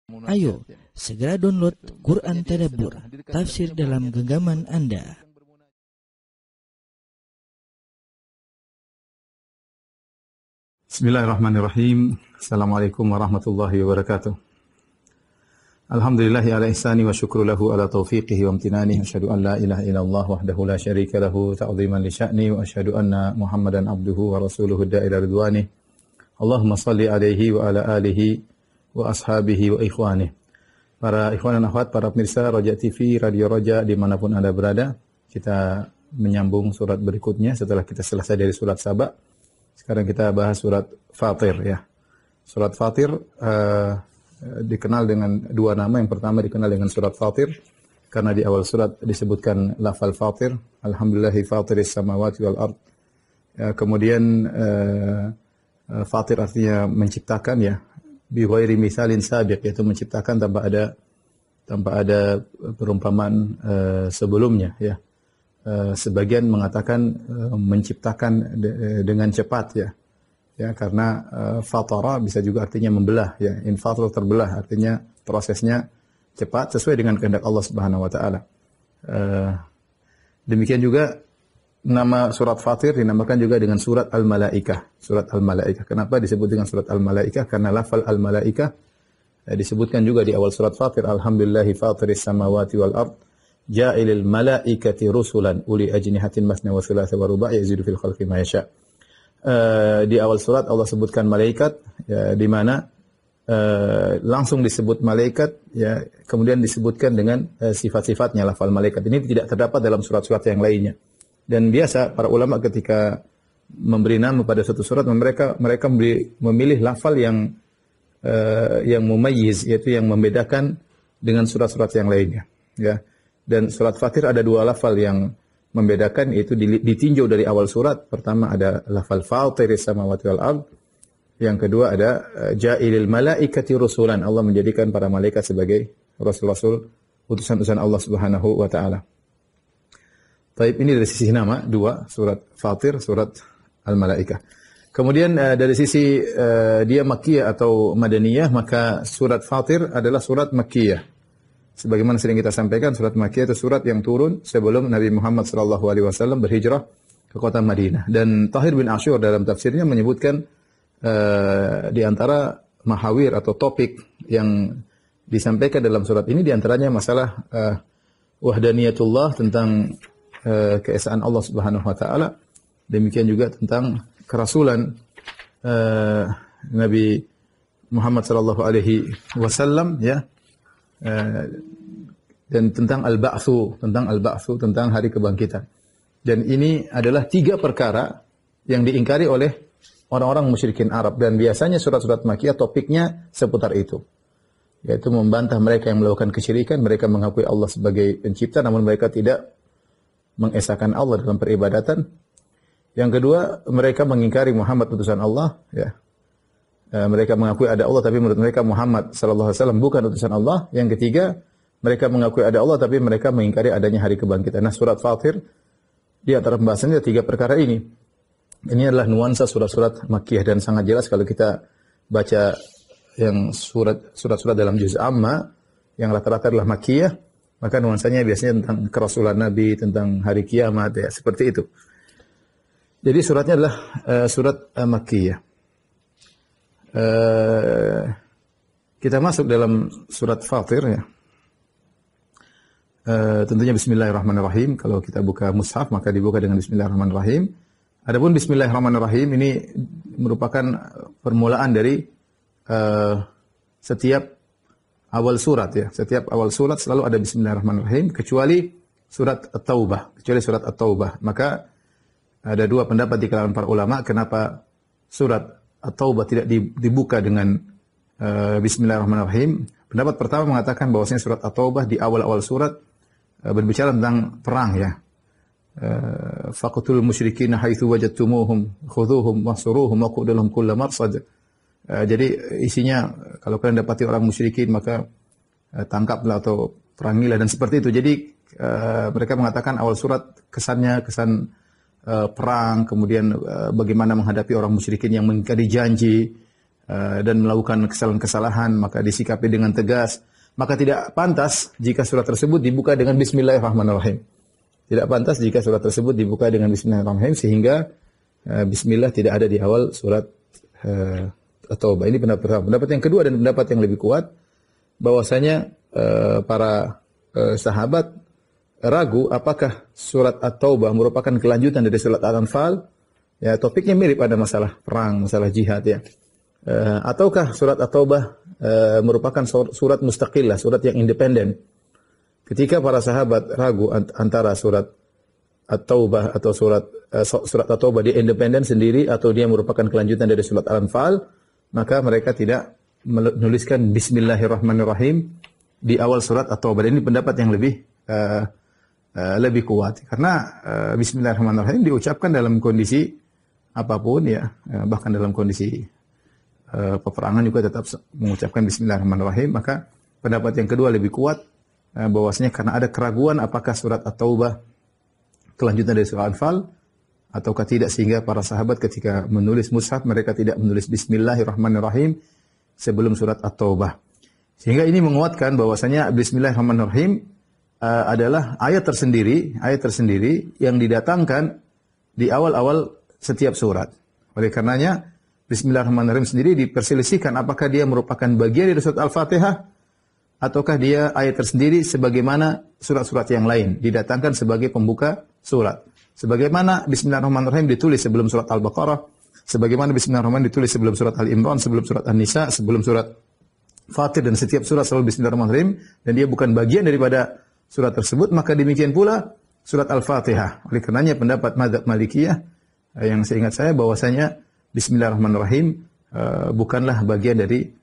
Ayo, segera download Quran Tadabbur, tafsir dalam genggaman Anda. Bismillahirrahmanirrahim. Assalamualaikum warahmatullahi wabarakatuh. Alhamdulillahi ala ihsani wa syukru lahu ala taufiqihi wa amtinani. Asyhadu an la ilaha illallah wahdahu la syarika lahu ta'ziman li sya'ni wa asyhadu anna Muhammadan abduhu wa rasuluhu da'ila ridwani. Allahumma salli alaihi wa ala alihi wa ashabihi wa ikhwani. Para ikhwan dan akhwat, para pemirsa Roja TV, Radio Roja dimanapun Anda berada, kita menyambung surat berikutnya setelah kita selesai dari surat Saba. Sekarang kita bahas surat Fatir ya. Surat Fatir dikenal dengan dua nama. Yang pertama dikenal dengan surat Fatir karena di awal surat disebutkan lafal Fatir, alhamdulillahi fatiris samawati wal ard. Kemudian Fatir artinya menciptakan ya, bi ghairi misalin sabiq, yaitu menciptakan tanpa ada perumpamaan sebelumnya ya. Sebagian mengatakan menciptakan dengan cepat ya. Ya, karena fatara bisa juga artinya membelah ya. Infatar terbelah artinya prosesnya cepat sesuai dengan kehendak Allah Subhanahu wa taala. Demikian juga nama surat Fatir dinamakan juga dengan surat Al-Malaikah. Surat Al-Malaikah. Kenapa disebut dengan surat Al-Malaikah? Karena lafal Al-Malaikah disebutkan juga di awal surat Fatir, alhamdulillahi fatiris samawati wal ard ja'ilil malaikati rusulan uli ajnihatin masna wa thulatha wa ruba' yazidu fil khalqi ma yasha'. Di awal surat Allah sebutkan malaikat ya, di mana langsung disebut malaikat ya, kemudian disebutkan dengan sifat-sifatnya lafal malaikat. Ini tidak terdapat dalam surat-surat yang lainnya. Dan biasa para ulama ketika memberi nama pada suatu surat, mereka memilih lafal yang mumayyiz, yaitu yang membedakan dengan surat-surat yang lainnya ya. Dan surat Fatir ada dua lafal yang membedakan, itu ditinjau dari awal surat. Pertama ada lafal fatiris samawati wal ard. Yang kedua ada ja'ilil malaikati rusulan. Allah menjadikan para malaikat sebagai rasul-rasul, utusan-utusan Allah Subhanahu wa taala. Baik, ini dari sisi nama dua, surat Fatir, surat Al-Malaikah. Kemudian dari sisi dia Makkiyah atau Madaniyah, maka surat Fatir adalah surat Makkiyah. Sebagaimana sering kita sampaikan, surat Makkiyah itu surat yang turun sebelum Nabi Muhammad SAW berhijrah ke kota Madinah. Dan Tahir bin Ashur dalam tafsirnya menyebutkan di antara mahawir atau topik yang disampaikan dalam surat ini, di antaranya masalah wahdaniyatullah, tentang keesaan Allah Subhanahu wa taala. Demikian juga tentang kerasulan Nabi Muhammad sallallahu alaihi wasallam ya. Dan tentang al-ba'tsu, tentang hari kebangkitan. Dan ini adalah tiga perkara yang diingkari oleh orang-orang musyrikin Arab, dan biasanya surat-surat Makkiyah topiknya seputar itu. Yaitu membantah mereka yang melakukan kesyirikan, mereka mengakui Allah sebagai pencipta namun mereka tidak mengesahkan Allah dalam peribadatan. Yang kedua, mereka mengingkari Muhammad utusan Allah ya. Mereka mengakui ada Allah tapi menurut mereka Muhammad sallallahu alaihi wasallam bukan utusan Allah. Yang ketiga, mereka mengakui ada Allah tapi mereka mengingkari adanya hari kebangkitan. Nah, surat Fatir di antara pembahasannya tiga perkara ini. Ini adalah nuansa surat-surat Makkiyah, dan sangat jelas kalau kita baca yang surat-surat dalam juz amma yang rata-rata adalah Makkiyah, maka nuansanya biasanya tentang kerasulan Nabi, tentang hari kiamat ya, seperti itu. Jadi suratnya adalah surat Makkiyah. Kita masuk dalam surat Fatir ya. Tentunya bismillahirrahmanirrahim. Kalau kita buka mushaf maka dibuka dengan bismillahirrahmanirrahim. Adapun bismillahirrahmanirrahim ini merupakan permulaan dari setiap awal surat ya. Setiap awal surat selalu ada bismillahirrahmanirrahim kecuali surat At-Taubah. Maka ada dua pendapat di kalangan para ulama kenapa surat At-Taubah tidak dibuka dengan bismillahirrahmanirrahim. Pendapat pertama mengatakan bahwasanya surat At-Taubah di awal-awal surat berbicara tentang perang ya. Faqtul musyrikina haitsu wajadtumuhum khudhuhum wahsuruhum waqud lahum kull marsad. Jadi isinya kalau kalian dapati orang musyrikin maka tangkaplah atau perangilah dan seperti itu. Jadi mereka mengatakan awal surat kesannya kesan perang, kemudian bagaimana menghadapi orang musyrikin yang mengingkari janji, dan melakukan kesalahan-kesalahan, maka disikapi dengan tegas. Maka tidak pantas jika surat tersebut dibuka dengan Bismillahirrahmanirrahim. Tidak pantas jika surat tersebut dibuka dengan Bismillahirrahmanirrahim, sehingga Bismillah tidak ada di awal surat At-Taubah. Ini pendapat pertama. Pendapat yang kedua dan pendapat yang lebih kuat, bahwasanya para sahabat ragu apakah surat At-Taubah merupakan kelanjutan dari surat Al-Anfal. Ya, topiknya mirip, ada masalah perang, masalah jihad ya. Ataukah surat At-Taubah merupakan surat mustaqillah, surat yang independen. Ketika para sahabat ragu antara surat At-Taubah atau surat At-Taubah dia independen sendiri atau dia merupakan kelanjutan dari surat Al-Anfal, maka mereka tidak menuliskan Bismillahirrahmanirrahim di awal surat At-Taubah. Ini pendapat yang lebih kuat, karena Bismillahirrahmanirrahim diucapkan dalam kondisi apapun ya, bahkan dalam kondisi peperangan juga tetap mengucapkan Bismillahirrahmanirrahim. Maka pendapat yang kedua lebih kuat, bahwasanya karena ada keraguan apakah surat At-Taubah kelanjutan dari surat Al-Anfal ataukah tidak, sehingga para sahabat ketika menulis mushaf mereka tidak menulis Bismillahirrahmanirrahim sebelum surat At-Taubah. Sehingga ini menguatkan bahwasanya Bismillahirrahmanirrahim adalah ayat tersendiri yang didatangkan di awal-awal setiap surat. Oleh karenanya Bismillahirrahmanirrahim sendiri diperselisihkan apakah dia merupakan bagian dari surat Al-Fatihah ataukah dia ayat tersendiri sebagaimana surat-surat yang lain didatangkan sebagai pembuka surat. Sebagaimana Bismillahirrahmanirrahim ditulis sebelum surat Al-Baqarah, sebagaimana Bismillahirrahmanirrahim ditulis sebelum surat Al-Imran, sebelum surat An-Nisa, sebelum surat Fatir, dan setiap surat selalu Bismillahirrahmanirrahim, dan dia bukan bagian daripada surat tersebut, maka demikian pula surat Al-Fatihah. Oleh karenanya pendapat mazhab Malikiyah yang seingat saya bahwasanya Bismillahirrahmanirrahim bukanlah bagian dari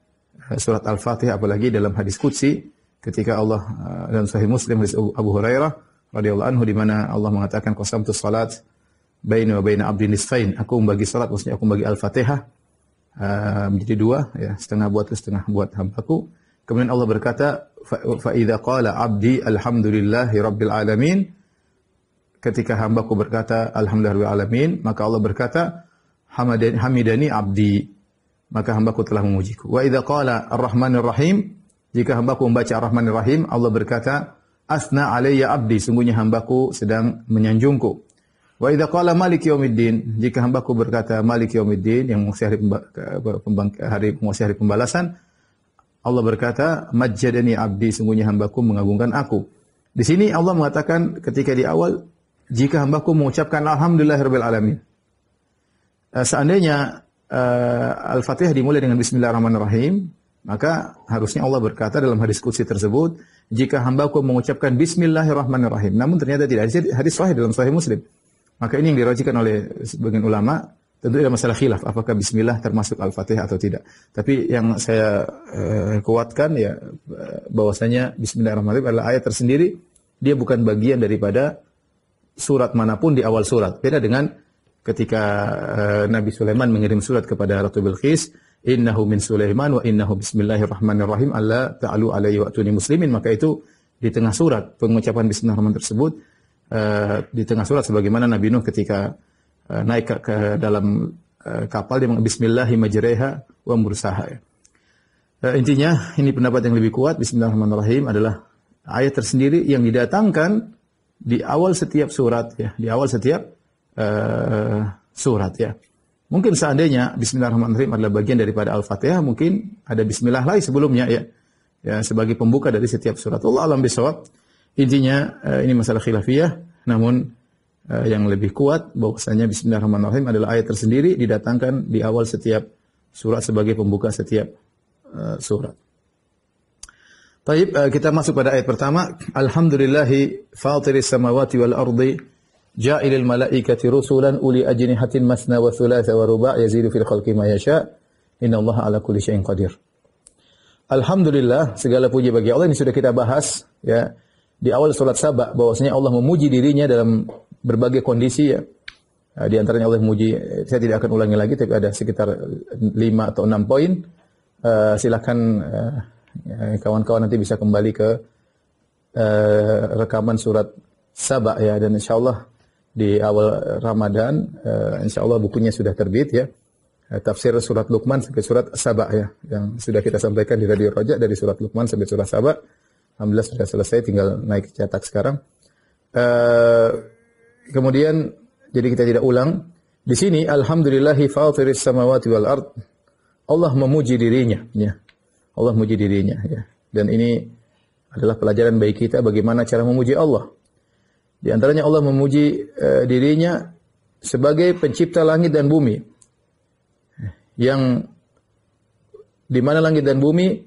surat Al-Fatihah, apalagi dalam hadis qudsi ketika Allah dalam Sahih Muslim hadis Abu Hurairah radhiyallahu anhu, di mana Allah mengatakan qasamtus salat baini wa baina abdi nisfain, aku membagi salat, maksudnya aku membagi Al-Fatihah menjadi dua ya, setengah buatku setengah buat hambaku. Kemudian Allah berkata fa idza qala abdi alhamdulillahi rabbil alamin, ketika hambaku berkata alhamdulillahi rabbil alamin, maka Allah berkata hamidani abdi, maka hambaku telah memujiku. Wa idza qala ar-rahmanir rahim, jika hambaku membaca ar-rahmanir rahim, Allah berkata asna alayya abdi, sungguhnya hambaku sedang menyanjungku. Wa idza qala maliki yaumiddin, jika hambaku berkata maliki yaumiddin, yang hari pembalasan, Allah berkata majjadani abdi, sungguhnya hambaku mengagungkan aku. Di sini Allah mengatakan ketika di awal, jika hambaku mengucapkan alhamdulillahirabbil alamin. Seandainya Al-Fatihah dimulai dengan Bismillahirrahmanirrahim, maka harusnya Allah berkata dalam hadis qudsi tersebut, jika hambaku mengucapkan Bismillahirrahmanirrahim. Namun ternyata tidak. Hadis sahih dalam Sahih Muslim. Maka ini yang dirajikan oleh sebagian ulama. Tentu ada masalah khilaf apakah Bismillah termasuk Al-Fatihah atau tidak. Tapi yang saya kuatkan ya bahwasanya Bismillahirrahmanirrahim adalah ayat tersendiri. Dia bukan bagian daripada surat manapun di awal surat. Beda dengan ketika Nabi Sulaiman mengirim surat kepada Ratu Bilqis, innahu min Sulaiman wa innahu bismillahirrahmanirrahim alla ta'alu alayhi wa'tuni muslimin, maka itu di tengah surat pengucapan Bismillahirrahmanirrahim tersebut, di tengah surat sebagaimana Nabi Nuh ketika naik ke dalam kapal dia mengatakan bismillahi majreha wa mursaha. Intinya ini pendapat yang lebih kuat, Bismillahirrahmanirrahim adalah ayat tersendiri yang didatangkan di awal setiap surat ya, di awal setiap surat ya. Mungkin seandainya Bismillahirrahmanirrahim adalah bagian daripada Al-Fatihah, mungkin ada Bismillah lain sebelumnya ya. Ya sebagai pembuka dari setiap surat. Allah alam bisawab. Intinya ini masalah khilafiyah, namun yang lebih kuat bahwasanya Bismillahirrahmanirrahim adalah ayat tersendiri didatangkan di awal setiap surat sebagai pembuka setiap surat. Baik, kita masuk pada ayat pertama. Alhamdulillahi fatiris samawati wal ardi ja'ilil malaikati rusulan uli ajnihatin masna wa thulatha wa ruba' yazidu fil khalqi ma yasha' innallaha ala kulli syai'in qadir. Alhamdulillah, segala puji bagi Allah. Ini sudah kita bahas ya di awal surat Saba bahwasanya Allah memuji dirinya dalam berbagai kondisi ya. Di antaranya Allah memuji, saya tidak akan ulangi lagi tapi ada sekitar 5 atau 6 poin. Silakan kawan-kawan nanti bisa kembali ke rekaman surat Saba ya, dan insyaallah di awal Ramadan insyaallah bukunya sudah terbit ya. tafsir surat Luqman sampai surat Saba ya, yang sudah kita sampaikan di Radio Roja dari surat Luqman sampai surat Saba. Alhamdulillah sudah selesai, tinggal naik cetak sekarang. Kemudian jadi kita tidak ulang. Di sini alhamdulillahi fatiris samawati wal ard. Allah memuji dirinya ya. Allah memuji dirinya ya. Dan ini adalah pelajaran bagi kita bagaimana cara memuji Allah. Di antaranya Allah memuji dirinya sebagai pencipta langit dan bumi. Yang di mana langit dan bumi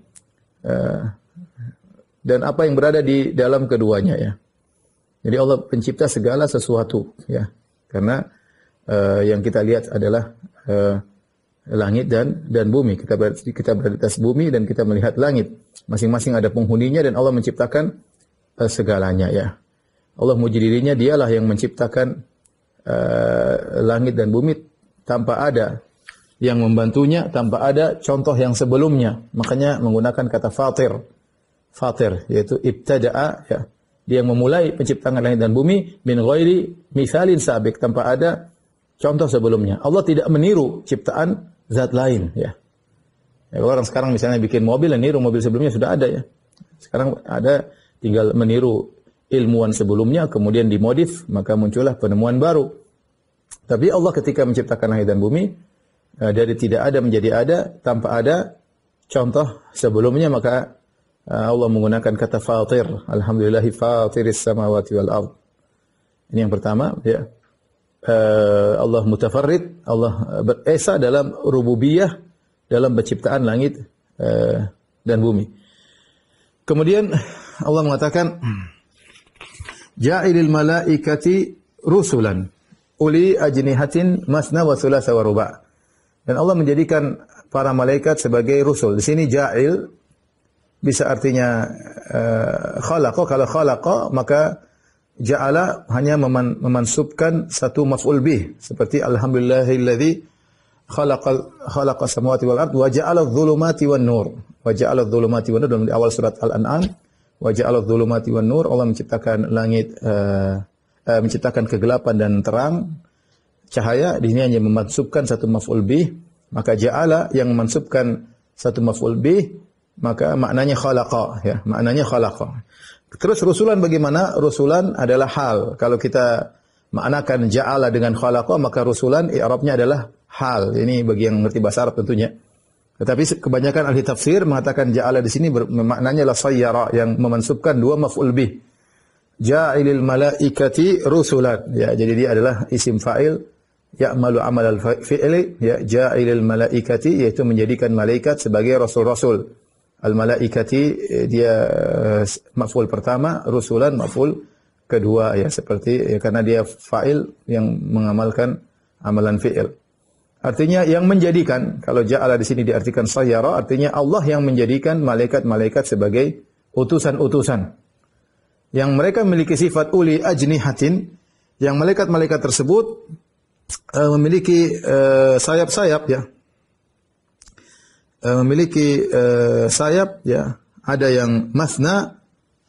dan apa yang berada di dalam keduanya ya. Jadi Allah pencipta segala sesuatu ya. Karena yang kita lihat adalah langit dan bumi. Kita berada di atas bumi dan kita melihat langit. Masing-masing ada penghuninya dan Allah menciptakan segalanya ya. Allah memuji dirinya, dialah yang menciptakan langit dan bumi tanpa ada yang membantunya, tanpa ada contoh yang sebelumnya. Makanya menggunakan kata fatir. Fatir yaitu ibtada'a ya. Dia yang memulai penciptaan langit dan bumi min ghairi misalin sabik, tanpa ada contoh sebelumnya. Allah tidak meniru ciptaan zat lain ya. Kalau orang sekarang misalnya bikin mobil, niru mobil sebelumnya sudah ada ya. Sekarang ada tinggal meniru ilmuwan sebelumnya kemudian dimodif, maka muncullah penemuan baru. Tapi Allah ketika menciptakan langit dan bumi dari tidak ada menjadi ada tanpa ada contoh sebelumnya, maka Allah menggunakan kata fatir. Alhamdulillahi fatiris samawati wal ard. Ini yang pertama ya. Allah mutafarrid, Allah beresa dalam rububiyah, dalam penciptaan langit dan bumi. Kemudian Allah mengatakan ja'ilil malaikati rusulan uli ajnihatin masna wa thulatha wa ruba'. Dan Allah menjadikan para malaikat sebagai rusul. Di sini ja'il bisa artinya khalaqa. Kalau khalaqa maka ja'ala hanya memansubkan satu maf'ul bih, seperti alhamdulillahilladzi khalaqa samawati wal ard wa ja'ala adh-dhulumati wan nur. Wa ja'ala adh-dhulumati wan nur dalam awal surat Al-An'am. Wa ja'ala adh-dhulumati wan nur, Allah menciptakan langit, menciptakan kegelapan dan terang, cahaya. Di sini hanya memansubkan satu maf'ul bih, maka ja'ala yang memansubkan satu maf'ul bih, maka maknanya khalaqa ya, maknanya khalaqa. Terus rusulan bagaimana? Rusulan adalah hal. Kalau kita maknakan ja'ala dengan khalaqa, maka rusulan i'rabnya adalah hal. Ini bagi yang mengerti bahasa Arab tentunya. Tetapi kebanyakan ahli tafsir mengatakan ja'ala di sini maknanya la sayyara, yang memansubkan dua maf'ul bih. Ja'ilil malaikati rusulan. Ya, jadi dia adalah isim fa'il ya'malu amal al-fi'li ya, ja'ilil malaikati, yaitu menjadikan malaikat sebagai rasul-rasul. Al-malaikati dia maf'ul pertama, rusulan maf'ul kedua ya, seperti ya, karena dia fa'il yang mengamalkan amalan fi'il. Artinya yang menjadikan, kalau ja'ala di sini diartikan sayyara, artinya Allah yang menjadikan malaikat-malaikat sebagai utusan-utusan. Yang mereka memiliki sifat uli ajnihatin, yang malaikat-malaikat tersebut memiliki sayap-sayap ya. Memiliki sayap ya, ada yang masna,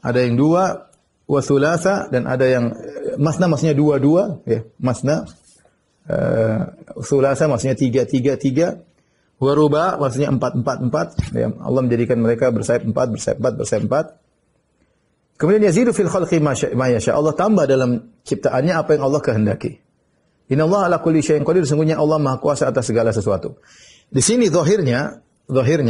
ada yang dua, wa thulatha, dan ada yang masna maksudnya dua-dua ya, masna, thulatha maksudnya tiga, wa ruba maksudnya empat ya. Allah menjadikan mereka bersayap empat. Kemudian yazidu fil khalqi ma yasha, Allah tambah dalam ciptaannya apa yang Allah kehendaki. Innallaha ala kulli syai'in qadir, sesungguhnya Allah Maha Kuasa atas segala sesuatu. Di sini zahirnya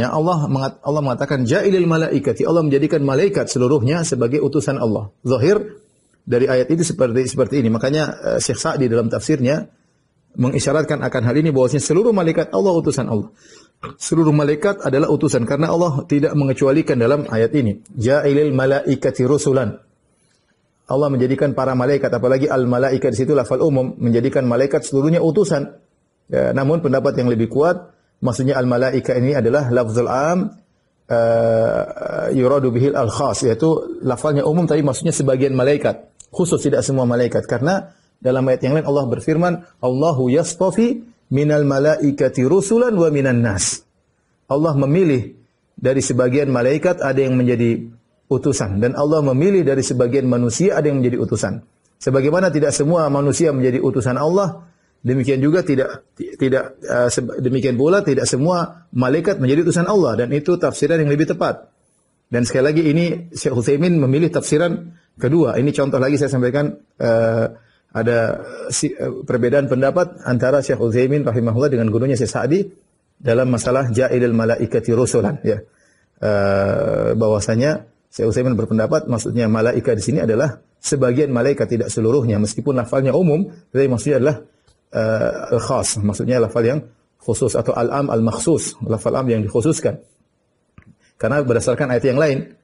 Allah mengatakan ja'ilil malaikati, Allah menjadikan malaikat seluruhnya sebagai utusan Allah. Zahir dari ayat itu seperti ini. Makanya Syekh Sa'di dalam tafsirnya mengisyaratkan akan hal ini, bahwasanya seluruh malaikat Allah utusan Allah. Seluruh malaikat adalah utusan, karena Allah tidak mengecualikan dalam ayat ini. Ja'ilil malaikati rusulan. Allah menjadikan para malaikat, apalagi al-malaikat di situ lafal umum, menjadikan malaikat seluruhnya utusan. Ya, namun pendapat yang lebih kuat, maksudnya al-malaika ini adalah lafzul am yuradu bihil al-khas, yaitu lafalnya umum tapi maksudnya sebagian malaikat, khusus tidak semua malaikat. Karena dalam ayat yang lain Allah berfirman, Allahu yastafi minal malaikati rusulan wa minan nas. Allah memilih dari sebagian malaikat ada yang menjadi utusan, dan Allah memilih dari sebagian manusia ada yang menjadi utusan. Sebagaimana tidak semua manusia menjadi utusan Allah, Demikian juga demikian pula tidak semua malaikat menjadi utusan Allah, dan itu tafsiran yang lebih tepat. Dan sekali lagi ini Syekh Utsaimin memilih tafsiran kedua. Ini contoh lagi saya sampaikan ada perbedaan pendapat antara Syekh Utsaimin rahimahullah dengan gurunya Syekh Sa'di dalam masalah ja'ilul malaikati rusulan, ya. Bahwasanya Syekh Utsaimin berpendapat maksudnya malaikat di sini adalah sebagian malaikat, tidak seluruhnya, meskipun lafalnya umum, tapi maksudnya adalah al-khas, maksudnya lafal yang khusus, atau al-am al-makhsus, lafal am yang dikhususkan. Karena berdasarkan ayat yang lain,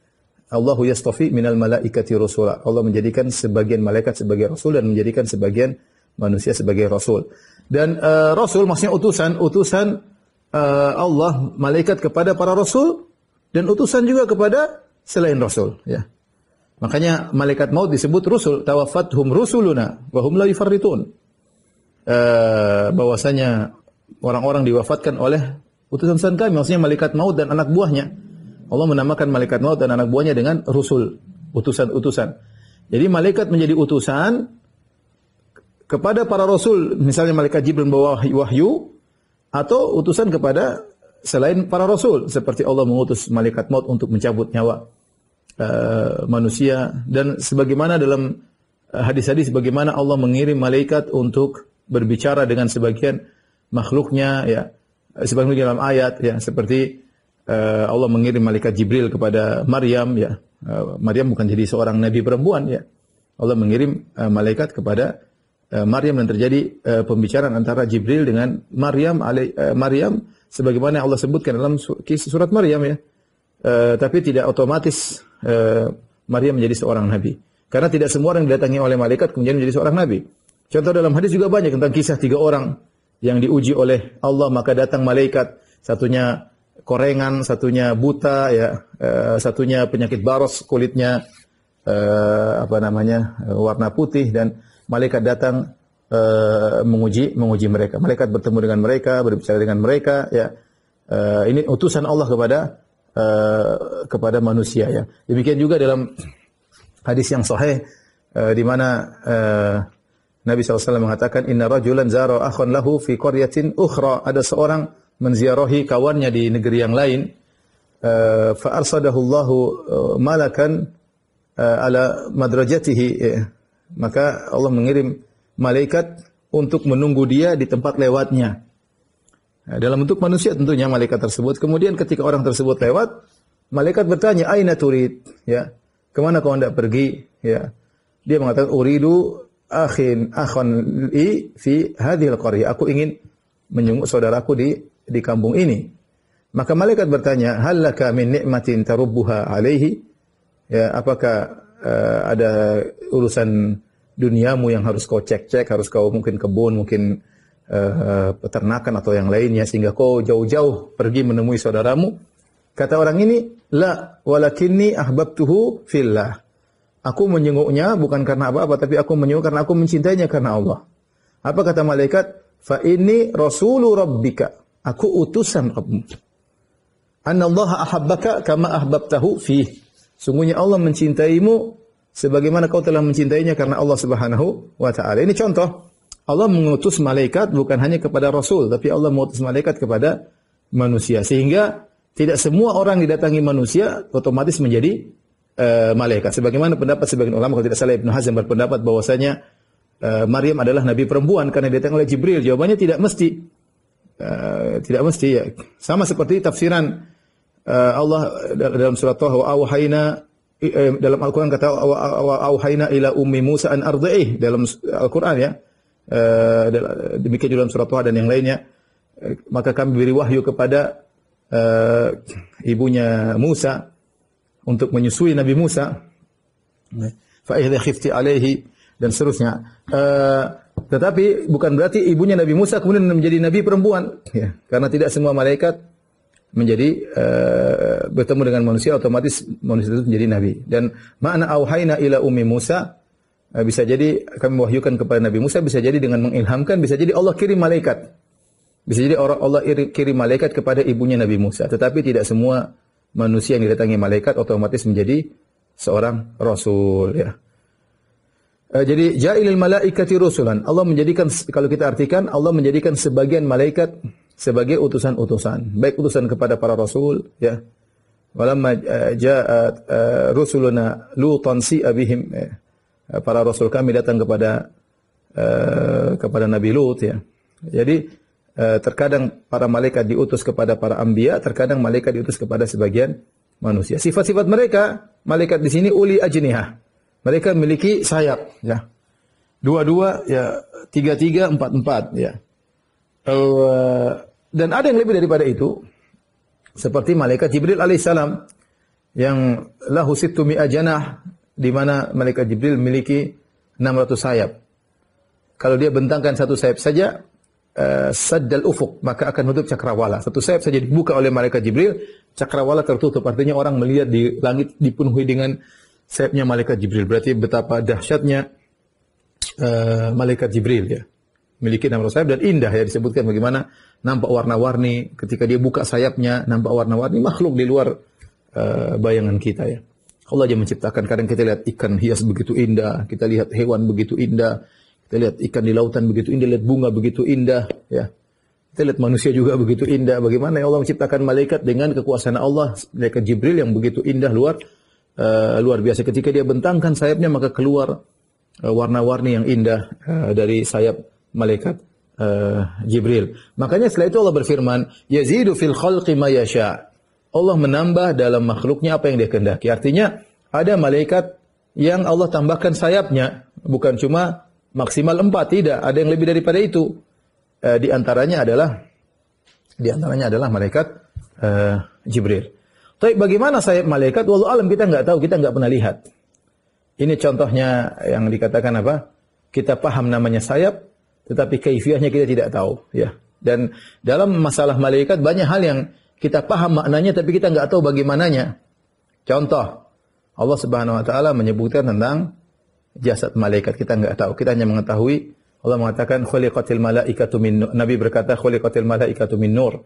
Allahu yastafi minal malaikati rusula. Allah menjadikan sebagian malaikat sebagai rasul dan menjadikan sebagian manusia sebagai rasul. Dan rasul maksudnya utusan Allah malaikat kepada para rasul dan utusan juga kepada selain rasul, ya. Makanya malaikat maut disebut rusul, tawaffathum rusuluna wa hum la yufarritun. Bahwasanya orang-orang diwafatkan oleh utusan kami, maksudnya malaikat maut dan anak buahnya. Allah menamakan malaikat maut dan anak buahnya dengan rusul, utusan-utusan. Jadi malaikat menjadi utusan kepada para rasul, misalnya malaikat Jibril membawa wahyu, atau utusan kepada selain para rasul, seperti Allah mengutus malaikat maut untuk mencabut nyawa manusia, dan sebagaimana dalam hadis-hadis bagaimana Allah mengirim malaikat untuk berbicara dengan sebagian makhluknya, ya, sebagaimana dalam ayat, ya, seperti Allah mengirim malaikat Jibril kepada Maryam, ya. Maryam bukan jadi seorang nabi perempuan, ya. Allah mengirim malaikat kepada Maryam, dan terjadi pembicaraan antara Jibril dengan Maryam sebagaimana Allah sebutkan dalam surat Maryam, ya. Tapi tidak otomatis Maryam menjadi seorang nabi. Karena tidak semua orang didatangi oleh malaikat kemudian menjadi seorang nabi. Contoh dalam hadis juga banyak tentang kisah 3 orang yang diuji oleh Allah, maka datang malaikat, satunya korengan, satunya buta, ya, satunya penyakit baros, kulitnya warna putih, dan malaikat datang menguji mereka. Malaikat bertemu dengan mereka, berbicara dengan mereka, ya. Ini utusan Allah kepada manusia, ya. Demikian juga dalam hadis yang sahih di mana Nabi SAW mengatakan, Inna rajulan zara akhan lahu fi qaryatin ukhra. Ada seorang menziarahi kawannya di negeri yang lain. Fa arsadahu Allahu malakan ala madrajatihi. Maka Allah mengirim malaikat untuk menunggu dia di tempat lewatnya. Dalam bentuk manusia tentunya malaikat tersebut. Kemudian ketika orang tersebut lewat, malaikat bertanya, Aina turid? Ya, kemana kau hendak pergi? Ya. Dia mengatakan, Uridu akhan li fi hadhil qaryah. Aku ingin menjenguk saudaraku di kampung ini. Maka malaikat bertanya, hal laka min ni'matin tarubbuha alaihi? Ya, apakah ada urusan duniamu yang harus kau cek-cek, harus kau mungkin kebun, mungkin peternakan atau yang lainnya, sehingga kau jauh-jauh pergi menemui saudaramu? Kata orang ini, la walakinni ahbabtuhu fillah. Aku menjenguknya bukan karena apa-apa, tapi aku menjenguk karena aku mencintainya karena Allah. Apa kata malaikat? Fa inni rasulu rabbika. Aku utusan Rabbmu. Anna Allah ahabbaka kama ahbabtahu fih. Sungguhnya Allah mencintaimu sebagaimana kau telah mencintainya karena Allah Subhanahu wa taala. Ini contoh. Allah mengutus malaikat bukan hanya kepada rasul, tapi Allah mengutus malaikat kepada manusia, sehingga tidak semua orang didatangi manusia otomatis menjadi malaikat. Sebagaimana pendapat sebagian ulama, kalau tidak salah Ibnu Hazm berpendapat bahwasanya Maryam adalah nabi perempuan karena didatangkan oleh Jibril. Jawabannya tidak mesti. Tidak mesti, ya. Sama seperti tafsiran Allah dalam surat Taha, auhayna, dalam Al-Qur'an kata auhayna ila ummi Musa an ardhi'ih, dalam Al-Qur'an, ya. Demikian juga dalam surat Taha dan yang lainnya. Maka kami beri wahyu kepada ibunya Musa untuk menyusui Nabi Musa. Fa idza khifti alaihi, dan seterusnya. Tetapi bukan berarti ibunya Nabi Musa kemudian menjadi nabi perempuan, ya. Karena tidak semua malaikat menjadi bertemu dengan manusia otomatis manusia itu menjadi nabi. Dan makna auhayna ila ummi Musa bisa jadi kami mewahyukan kepada Nabi Musa, bisa jadi dengan mengilhamkan, bisa jadi Allah kirim malaikat. Bisa jadi Allah kirim malaikat kepada ibunya Nabi Musa. Tetapi tidak semua manusia yang didatangi malaikat otomatis menjadi seorang rasul, ya. Jadi ja'ilil malaikati rusulan. Allah menjadikan, kalau kita artikan, Allah menjadikan sebagian malaikat sebagai utusan-utusan. Baik utusan kepada para rasul, ya. Walamma ja'at rusuluna Lutan si'a bihim. Para rasul kami datang kepada Nabi Lut, ya. Jadi terkadang para malaikat diutus kepada para anbiya, terkadang malaikat diutus kepada sebagian manusia. Sifat-sifat mereka, malaikat di sini uli ajnihah. Mereka memiliki sayap, ya. Dua-dua, ya. Tiga-tiga, empat-empat, ya. Dan ada yang lebih daripada itu. Seperti malaikat Jibril alaihissalam. Yang lahu sittu mi'a janah. Di mana malaikat Jibril memiliki 600 sayap. Kalau dia bentangkan satu sayap saja, saddal ufuk, maka akan menutup cakrawala. Satu sayap saja dibuka oleh malaikat Jibril, cakrawala tertutup. Artinya orang melihat di langit dipenuhi dengan sayapnya malaikat Jibril. Berarti betapa dahsyatnya malaikat Jibril, ya. Memiliki 600 sayap dan indah, ya, disebutkan bagaimana nampak warna-warni ketika dia buka sayapnya, nampak warna-warni, makhluk di luar bayangan kita, ya. Allah aja menciptakan. Kadang kita lihat ikan hias begitu indah, kita lihat hewan begitu indah, kita lihat ikan di lautan begitu indah, lihat bunga begitu indah, ya. Kita lihat manusia juga begitu indah. Bagaimana ya Allah menciptakan malaikat dengan kekuasaan Allah, malaikat Jibril yang begitu indah, luar biasa. Ketika dia bentangkan sayapnya, maka keluar warna-warni yang indah dari sayap malaikat Jibril. Makanya setelah itu Allah berfirman, yazidu fil khalqi ma yasha. Allah menambah dalam makhluknya apa yang dia kehendaki. Artinya ada malaikat yang Allah tambahkan sayapnya, bukan cuma maksimal 4, tidak, ada yang lebih daripada itu. Di antaranya adalah malaikat Jibril. Tapi bagaimana sayap malaikat? Wallahu alam, kita nggak tahu, kita nggak pernah lihat. Ini contohnya yang dikatakan apa? Kita paham namanya sayap, tetapi kaifiahnya kita tidak tahu, ya. Dan dalam masalah malaikat banyak hal yang kita paham maknanya, tapi kita nggak tahu bagaimananya. Contoh, Allah Subhanahu Wa Taala menyebutkan tentang jasad malaikat, kita nggak tahu. Kita hanya mengetahui Allah mengatakan khuliqatil malaikatu min nur. Nabi berkata khuliqatil malaikatu min nur.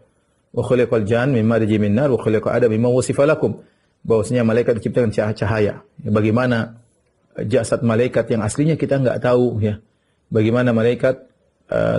Wa khuliqal jan min marji min nar wa khuliqa adam mimma wasifa lakum. Bahwasanya malaikat diciptakan cahaya. Bagaimana jasad malaikat yang aslinya kita enggak tahu, ya. Bagaimana malaikat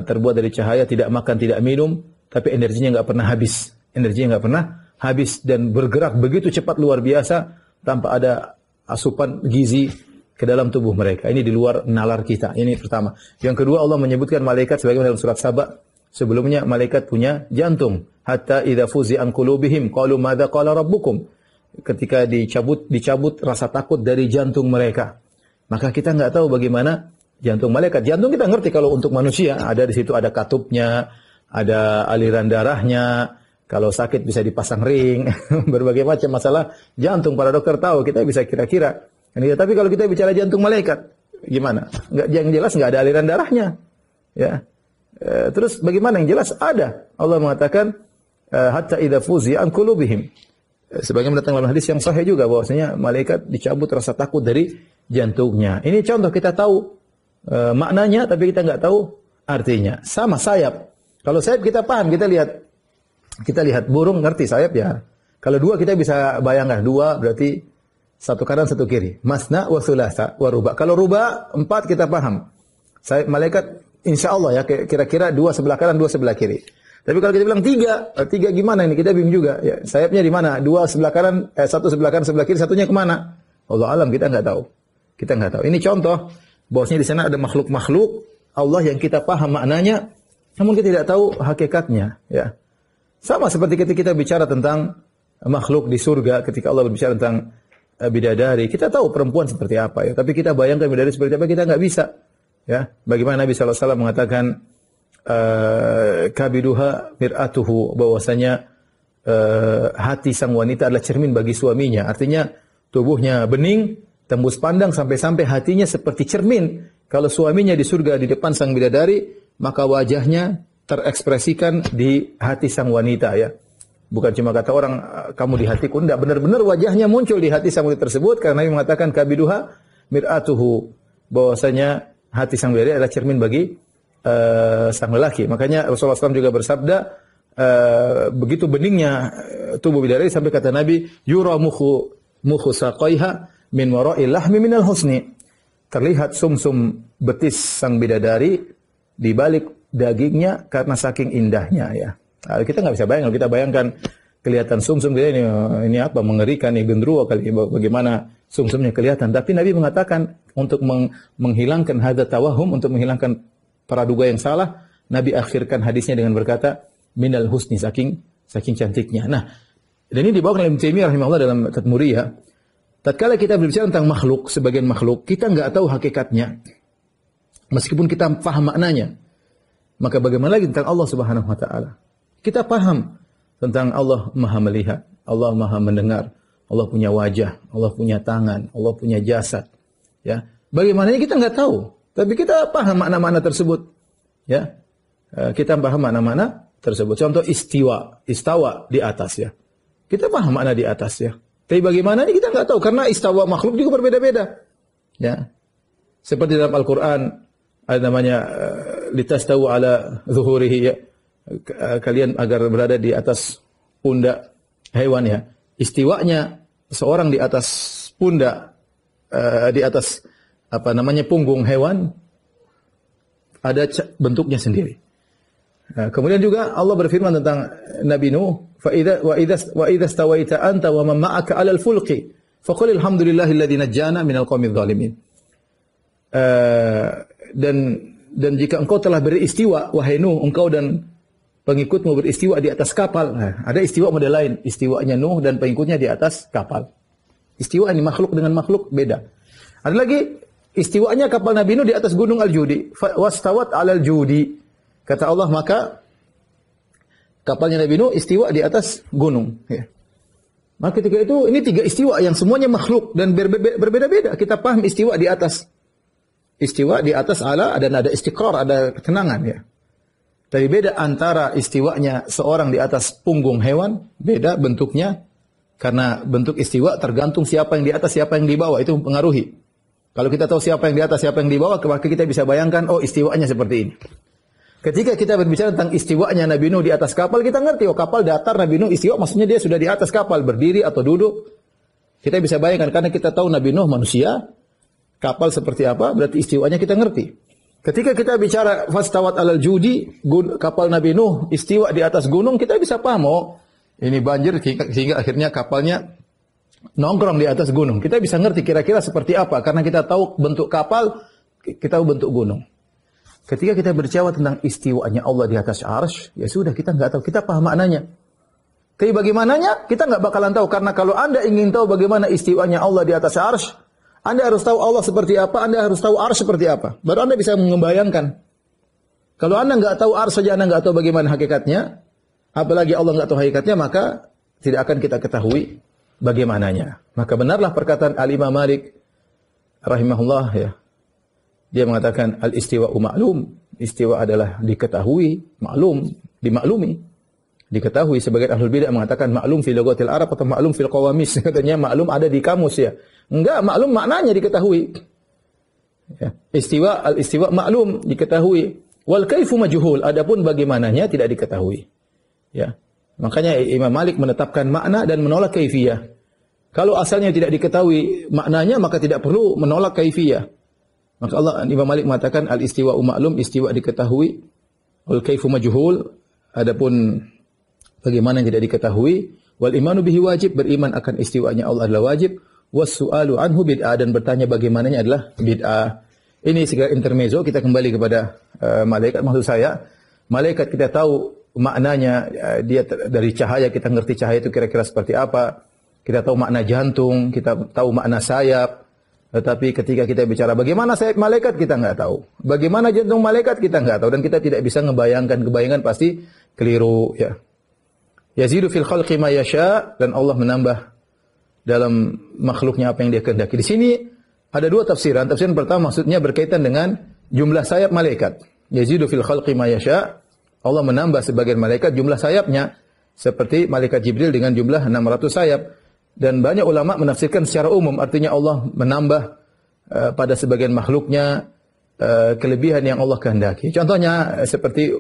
terbuat dari cahaya, tidak makan, tidak minum, tapi energinya enggak pernah habis. Energinya enggak pernah habis dan bergerak begitu cepat luar biasa tanpa ada asupan gizi ke dalam tubuh mereka. Ini di luar nalar kita. Ini pertama. Yang kedua, Allah menyebutkan malaikat sebagaimana dalam surat Saba. Sebelumnya malaikat punya jantung. Hatta idza fuzi'a an qulubihim qalu madza qala rabbukum. Ketika dicabut rasa takut dari jantung mereka. Maka kita enggak tahu bagaimana jantung malaikat. Jantung kita ngerti kalau untuk manusia, ada di situ ada katupnya, ada aliran darahnya. Kalau sakit bisa dipasang ring, berbagai macam masalah jantung para dokter tahu, kita bisa kira-kira. Tapi kalau kita bicara jantung malaikat, gimana? Yang jelas nggak ada aliran darahnya, ya. Terus bagaimana yang jelas ada? Allah mengatakan hatta idza fuzi'a an qulubihim. Sebagaimana datang dalam hadis yang sahih juga bahwasanya malaikat dicabut rasa takut dari jantungnya. Ini contoh, kita tahu maknanya tapi kita nggak tahu artinya. Sama sayap. Kalau sayap kita paham, kita lihat burung ngerti sayap, ya. Kalau dua kita bisa bayangkan, dua berarti satu kanan satu kiri. Masna wa thulatha wa ruba. Kalau ruba 4 kita paham. Sayap malaikat insyaallah ya kira-kira 2 sebelah kanan 2 sebelah kiri. Tapi kalau kita bilang 3 gimana ini? Kita bingung juga. Ya, sayapnya di mana? 2 sebelah kanan, 1 sebelah kanan sebelah kiri, satunya kemana? Allah alam, kita nggak tahu. Kita nggak tahu. Ini contoh bahwasanya di sana ada makhluk-makhluk Allah yang kita paham maknanya, namun kita tidak tahu hakikatnya, ya. Sama seperti ketika kita bicara tentang makhluk di surga, ketika Allah berbicara tentang bidadari, kita tahu perempuan seperti apa, ya. Tapi kita bayangkan bidadari seperti apa, kita nggak bisa, ya. Bagaimana Nabi SAW mengatakan kabiduha mir'atuhu, bahwasanya hati sang wanita adalah cermin bagi suaminya. Artinya tubuhnya bening, tembus pandang sampai-sampai hatinya seperti cermin. Kalau suaminya di surga di depan sang bidadari, maka wajahnya terekspresikan di hati sang wanita, ya. Bukan cuma kata orang kamu di hatiku, enggak, benar-benar wajahnya muncul di hati sang wanita tersebut karena Nabi mengatakan kabiduha mir'atuhu, bahwasanya hati sang bidadari adalah cermin bagi sang lelaki. Makanya Rasulullah SAW juga bersabda, begitu beningnya tubuh bidadari sampai kata Nabi, yura mukhu saqaiha min wara'il lahmi minal husni. terlihat sumsum betis sang bidadari di balik dagingnya karena saking indahnya ya. Kita nggak bisa bayangkan, kita bayangkan kelihatan sumsum kita ini apa, mengerikan, ini gendruwo kali, bagaimana sumsumnya kelihatan. Tapi Nabi mengatakan untuk menghilangkan hadza tawahum, untuk menghilangkan praduga yang salah, Nabi akhirkan hadisnya dengan berkata minal husni, saking cantiknya. Nah, dan ini dibawa oleh Ibnu Taimiyah rahimahullah dalam Tadmuriyah. Tatkala kita berbicara tentang makhluk, sebagian makhluk kita nggak tahu hakikatnya, meskipun kita paham maknanya. Maka bagaimana lagi tentang Allah Subhanahu wa taala? Kita paham tentang Allah Maha melihat, Allah Maha mendengar, Allah punya wajah, Allah punya tangan, Allah punya jasad. Ya, bagaimana kita nggak tahu, tapi kita paham makna-makna tersebut. Ya, kita paham makna-makna tersebut. Contoh istawa di atas ya. Kita paham makna di atas ya. Tapi bagaimana ini kita nggak tahu, karena istawa makhluk juga berbeda-beda. Ya, seperti dalam Al-Quran ada namanya litastawu ala zuhurihi ya. Kalian agar berada di atas pundak hewan ya. Istiwanya seorang di atas pundak, di atas punggung hewan, ada bentuknya sendiri. Kemudian juga Allah berfirman tentang Nabi Nuh, wa idza stawaita anta wa man ma'aka 'alal fulqi faqul alhamdulillahilladzi najjana minal qaumidz zalimin. Dan jika engkau telah beristiwa, wahai Nuh, engkau dan pengikutmu beristiwa di atas kapal. Nah, ada istiwa model lain. Istiwanya Nuh dan pengikutnya di atas kapal. Istiwa ini makhluk dengan makhluk beda. Ada lagi istiwanya kapal Nabi Nuh di atas gunung Al-Judi. Wastawat 'alal Judi. Kata Allah, maka kapalnya Nabi Nuh istiwa di atas gunung. Ya. Maka ketika itu, ini 3 istiwa yang semuanya makhluk dan berbeda-beda. Kita paham istiwa di atas. Istiwa di atas ala dan ada istiqrar, ada ketenangan ya. Tapi beda antara istiwanya seorang di atas punggung hewan, beda bentuknya, karena bentuk istiwa tergantung siapa yang di atas, siapa yang di bawah, itu mempengaruhi. Kalau kita tahu siapa yang di atas, siapa yang di bawah, maka kita bisa bayangkan, oh istiwanya seperti ini. Ketika kita berbicara tentang istiwanya Nabi Nuh di atas kapal, kita ngerti, oh kapal datar, Nabi Nuh istiwa, maksudnya dia sudah di atas kapal, berdiri atau duduk. Kita bisa bayangkan, karena kita tahu Nabi Nuh manusia, kapal seperti apa, berarti istiwanya kita ngerti. Ketika kita bicara fastawat 'alal judi, kapal Nabi Nuh istiwa di atas gunung, kita bisa paham, oh ini banjir sehingga akhirnya kapalnya nongkrong di atas gunung. Kita bisa ngerti kira-kira seperti apa, karena kita tahu bentuk kapal, kita tahu bentuk gunung. Ketika kita berbicara tentang istiwanya Allah di atas arsy, ya sudah, kita nggak tahu, kita paham maknanya. Tapi bagaimananya, kita nggak bakalan tahu, karena kalau Anda ingin tahu bagaimana istiwanya Allah di atas arsy, Anda harus tahu Allah seperti apa, Anda harus tahu arsy seperti apa. Baru Anda bisa membayangkan. Kalau Anda nggak tahu arsy saja, Anda nggak tahu bagaimana hakikatnya, apalagi Allah nggak tahu hakikatnya, maka tidak akan kita ketahui bagaimananya. Maka benarlah perkataan Al-Imam Malik rahimahullah ya. Dia mengatakan al-istiwa'u ma'lum. Istiwa adalah diketahui, maklum, dimaklumi. Diketahui. Sebagian ahlul bidah mengatakan maklum fi lughatil Arab atau maklum fil qawamis. Katanya maklum ada di kamus ya. Enggak, maklum maknanya diketahui. Ya. Al-istiwa maklum diketahui. Wal kaifu majhul. Adapun bagaimananya tidak diketahui. Ya. Makanya Imam Malik menetapkan makna dan menolak kaifiyah. Kalau asalnya tidak diketahui maknanya, maka tidak perlu menolak kaifiyah. Maka Imam Malik mengatakan al-istiwa'u ma'lum, istiwa diketahui, wal kaifu majhul, adapun bagaimana yang tidak diketahui, wal imanu bihi wajib, beriman akan istiwanya Allah adalah wajib, was su'alu anhu bid'ah, dan bertanya bagaimananya adalah bid'ah. Ini segala intermezzo, kita kembali kepada malaikat. Maksud saya, malaikat kita tahu maknanya, dia dari cahaya, kita ngerti cahaya itu kira-kira seperti apa, kita tahu makna jantung, kita tahu makna sayap. Tetapi ketika kita bicara bagaimana sayap malaikat, kita nggak tahu. Bagaimana jantung malaikat, kita nggak tahu. Dan kita tidak bisa ngebayangkan. Kebayangan pasti keliru. Ya. Yazidu fil khalqi ma yasha. Dan Allah menambah dalam makhluknya apa yang dia kehendaki. Di sini ada 2 tafsiran. Tafsiran pertama maksudnya berkaitan dengan jumlah sayap malaikat. Yazidu fil khalqi ma yasha. Allah menambah sebagian malaikat jumlah sayapnya. Seperti malaikat Jibril dengan jumlah 600 sayap. Dan banyak ulama menafsirkan secara umum, artinya Allah menambah pada sebagian makhluknya kelebihan yang Allah kehendaki. Contohnya seperti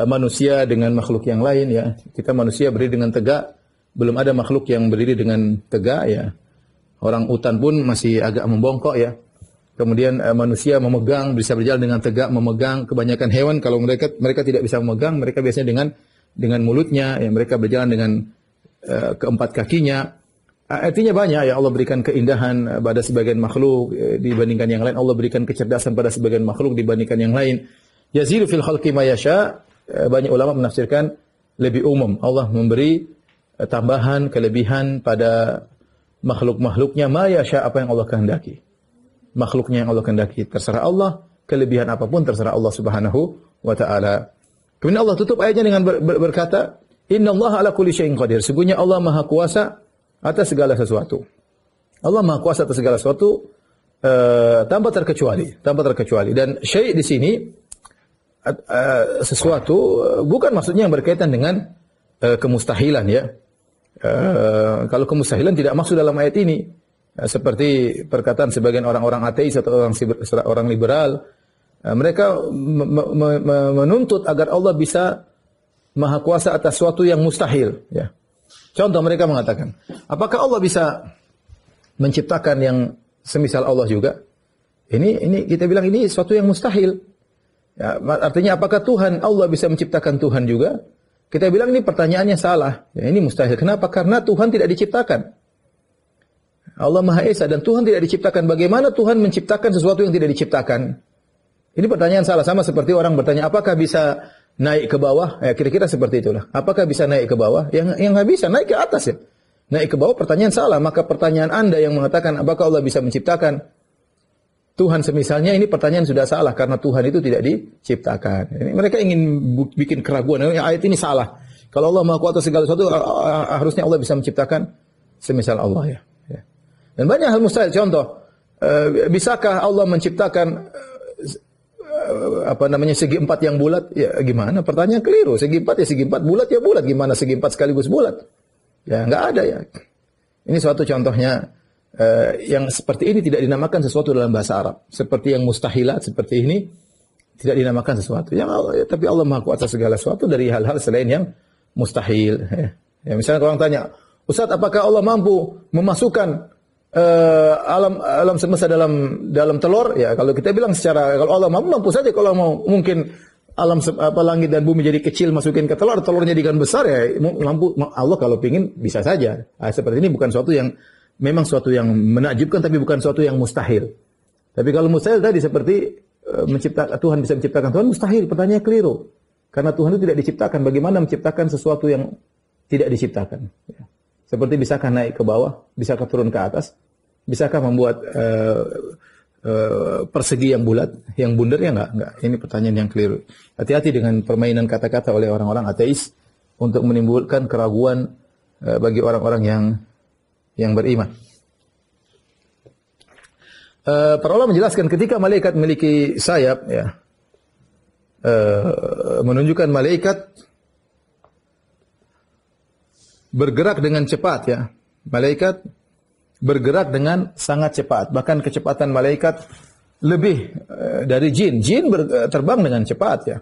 manusia dengan makhluk yang lain ya. Kita manusia berdiri dengan tegak, belum ada makhluk yang berdiri dengan tegak ya. Orang utan pun masih agak membongkok ya. Kemudian manusia memegang, bisa berjalan dengan tegak, memegang. Kebanyakan hewan kalau mereka tidak bisa memegang, mereka biasanya dengan mulutnya, ya mereka berjalan dengan keempat kakinya. Artinya banyak ya Allah berikan keindahan pada sebagian makhluk dibandingkan yang lain. Allah berikan kecerdasan pada sebagian makhluk dibandingkan yang lain. Yazidu fil khalqi ma yasha. Banyak ulama menafsirkan lebih umum. Allah memberi tambahan, kelebihan pada makhluk-makhluknya ma yasha, apa yang Allah kehendaki. Makhluknya yang Allah kehendaki terserah Allah, kelebihan apapun terserah Allah Subhanahu wa taala. Kemudian Allah tutup ayatnya dengan berkata, "Innallaha ala kulli syai'in qadir." Sesungguhnya Allah Maha Kuasa atas segala sesuatu. Allah Maha Kuasa atas segala sesuatu tanpa terkecuali. Dan syai' di sini sesuatu bukan maksudnya yang berkaitan dengan kemustahilan ya. Kalau kemustahilan tidak masuk dalam ayat ini. Seperti perkataan sebagian orang-orang ateis atau orang liberal, mereka menuntut agar Allah bisa Maha Kuasa atas sesuatu yang mustahil. Ya. Contoh mereka mengatakan, apakah Allah bisa menciptakan yang semisal Allah juga? Ini kita bilang ini sesuatu yang mustahil. Ya, artinya apakah Allah bisa menciptakan Tuhan juga? Kita bilang ini pertanyaannya salah. Ya, ini mustahil. Kenapa? Karena Tuhan tidak diciptakan. Allah Maha Esa dan Tuhan tidak diciptakan. Bagaimana Tuhan menciptakan sesuatu yang tidak diciptakan? Ini pertanyaan salah. Sama seperti orang bertanya, apakah bisa naik ke bawah? Ya, kira-kira seperti itulah. Apakah bisa naik ke bawah? Yang nggak bisa, naik ke atas ya. Naik ke bawah, pertanyaan salah. Maka pertanyaan Anda yang mengatakan, apakah Allah bisa menciptakan Tuhan semisalnya, ini pertanyaan sudah salah. Karena Tuhan itu tidak diciptakan. Ini mereka ingin bikin keraguan. Ayat ini salah. Kalau Allah Maha Kuasa segala sesuatu, harusnya Allah bisa menciptakan semisal Allah ya. Dan banyak hal mustahil. Contoh, bisakah Allah menciptakan segi empat yang bulat? Ya gimana? Pertanyaan keliru. Segi empat ya segi empat, bulat ya bulat. Gimana segi empat sekaligus bulat? Ya nggak ada ya. Ini suatu contohnya yang seperti ini tidak dinamakan sesuatu dalam bahasa Arab. Seperti yang mustahilat seperti ini tidak dinamakan sesuatu. Tapi Allah Maha Kuasa segala sesuatu dari hal-hal selain yang mustahil. Ya, misalnya orang tanya, Ustaz, apakah Allah mampu memasukkan alam semesta dalam telur? Ya, kalau kita bilang kalau Allah mampu saja. Kalau mau mungkin langit dan bumi jadi kecil masukin ke telur, telurnya jadikan besar ya mampu. Allah kalau pingin bisa saja. Seperti ini bukan suatu yang memang suatu yang menakjubkan, tapi bukan suatu yang mustahil. Tapi kalau mustahil tadi seperti Tuhan bisa menciptakan Tuhan, mustahil. Pertanyaannya keliru. Karena Tuhan itu tidak diciptakan. Bagaimana menciptakan sesuatu yang tidak diciptakan? Ya. Seperti bisakah naik ke bawah, bisakah turun ke atas, bisakah membuat persegi yang bulat, yang bundar? Ya enggak. Ini pertanyaan yang keliru. Hati-hati dengan permainan kata-kata oleh orang-orang ateis untuk menimbulkan keraguan bagi orang-orang yang beriman. Para ulama menjelaskan ketika malaikat memiliki sayap, ya, menunjukkan malaikat bergerak dengan cepat ya. Malaikat bergerak dengan sangat cepat. Bahkan kecepatan malaikat lebih dari jin. Jin terbang dengan cepat ya.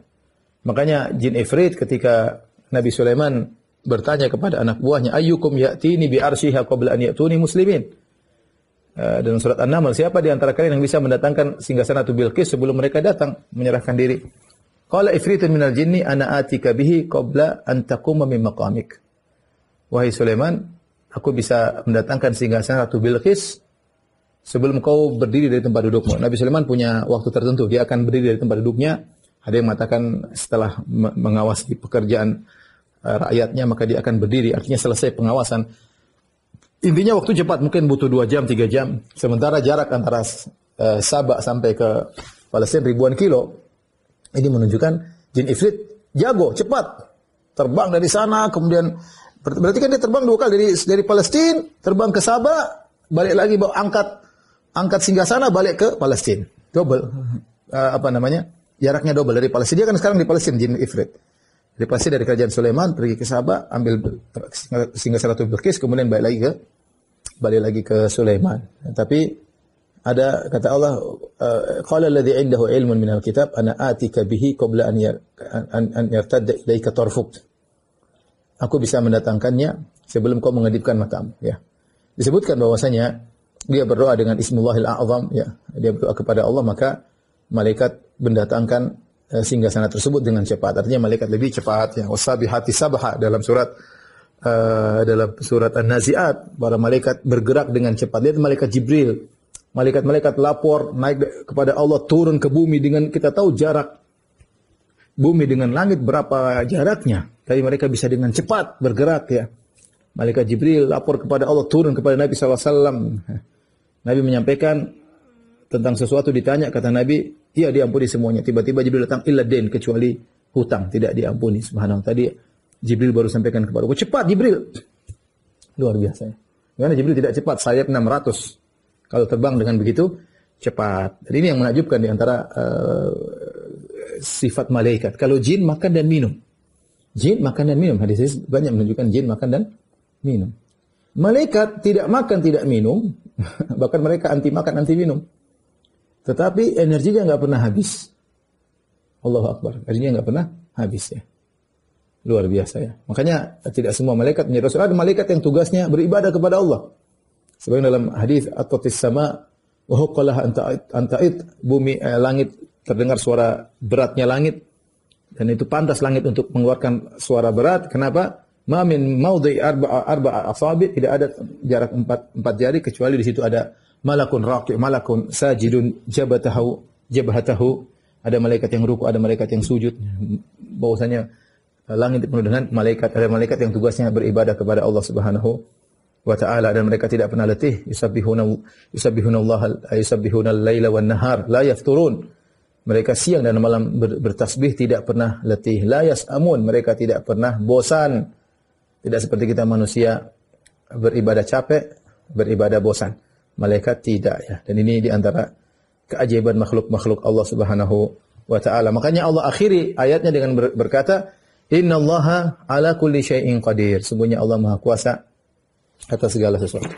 Makanya jin Ifrit ketika Nabi Sulaiman bertanya kepada anak buahnya, ayyukum ya'tini bi arsyiha qabla an ya'tuni muslimin. Dalam surat An-Naml, siapa di antara kalian yang bisa mendatangkan singgasana Bilqis sebelum mereka datang menyerahkan diri? Qala ifritun minal jinni ana atika bihi qabla an taquma min maqamik. Wahai Sulaiman, aku bisa mendatangkan singgasana Ratu Bilqis sebelum kau berdiri dari tempat dudukmu. Nabi Sulaiman punya waktu tertentu, dia akan berdiri dari tempat duduknya. Ada yang mengatakan setelah mengawasi pekerjaan rakyatnya, maka dia akan berdiri, artinya selesai pengawasan. Intinya waktu cepat, mungkin butuh 2 jam, 3 jam. Sementara jarak antara Sabah sampai ke Palestina ribuan kilo. Ini menunjukkan jin Ifrit jago, cepat. Terbang dari sana, kemudian berarti kan dia terbang 2 kali dari Palestina, terbang ke Sabah, balik lagi bawa angkat singgasana balik ke Palestina. Double. Jaraknya double dari Palestina. Dia kan sekarang di Palestina jin Ifrit. Dari Palestina, dari kerajaan Sulaiman pergi ke Sabah, ambil singgasana Ratu Bilqis, kemudian balik lagi ke Sulaiman. Tapi ada kata Allah, qala alladhi 'indahu 'ilmun minal kitab ana atika bihi qabla an yartadda ilaika tarfuk. Aku bisa mendatangkannya sebelum kau mengedipkan matamu, ya. Disebutkan bahwasanya dia berdoa dengan Ismullahil A'zam, ya, dia berdoa kepada Allah, maka malaikat mendatangkan singgasana tersebut dengan cepat. Artinya malaikat lebih cepat, ya. Wasabihati sabha dalam surat An-Nazi'at, para malaikat bergerak dengan cepat. Lihat malaikat Jibril, malaikat-malaikat lapor naik kepada Allah, turun ke bumi dengan, kita tahu jarak bumi dengan langit berapa jaraknya, tapi mereka bisa dengan cepat bergerak, ya. Malaikat Jibril lapor kepada Allah, turun kepada Nabi SAW. Nabi menyampaikan tentang sesuatu, ditanya, kata Nabi, iya diampuni semuanya. Tiba-tiba Jibril datang, illa dain, kecuali hutang, tidak diampuni. Subhanallah. Tadi Jibril baru sampaikan kepada aku, cepat Jibril. Luar biasa. Karena Jibril tidak cepat, sayap 600. Kalau terbang dengan begitu cepat. Dan ini yang menakjubkan di antara sifat malaikat. Kalau jin makan dan minum. Jin makan dan minum. Hadis banyak menunjukkan jin makan dan minum. Malaikat tidak makan, tidak minum. Bahkan mereka anti makan, anti minum. Tetapi energinya nggak pernah habis. Allahu Akbar. Energinya nggak pernah habis, ya. Luar biasa, ya. Makanya tidak semua malaikat menjadi rasul. Ada malaikat yang tugasnya beribadah kepada Allah. Sebagian dalam hadis at-tatis sama wa huqqalah anta'id, bumi langit terdengar suara beratnya langit, dan itu pantas langit untuk mengeluarkan suara berat. Kenapa? Ma min maudhi arba'a asabi', tidak ada jarak empat jari kecuali di situ ada malakun raqi', malakun sajidun jabhatahu, ada malaikat yang ruku, ada malaikat yang sujud. Bahwasanya langit penuh dengan malaikat, ada malaikat yang tugasnya beribadah kepada Allah Subhanahu wa taala, dan mereka tidak pernah letih. Yusabbihuna al-laila wan nahar la yafturun. Mereka siang dan malam bertasbih, tidak pernah letih. La yas'amun, mereka tidak pernah bosan. Tidak seperti kita manusia beribadah capek, beribadah bosan. Malaikat tidak, ya. Dan ini di antara keajaiban makhluk-makhluk Allah Subhanahu wa taala. Makanya Allah akhiri ayatnya dengan berkata, "Innallaha ala kulli syai'in qadir." Sungguhnya Allah Maha Kuasa atas segala sesuatu.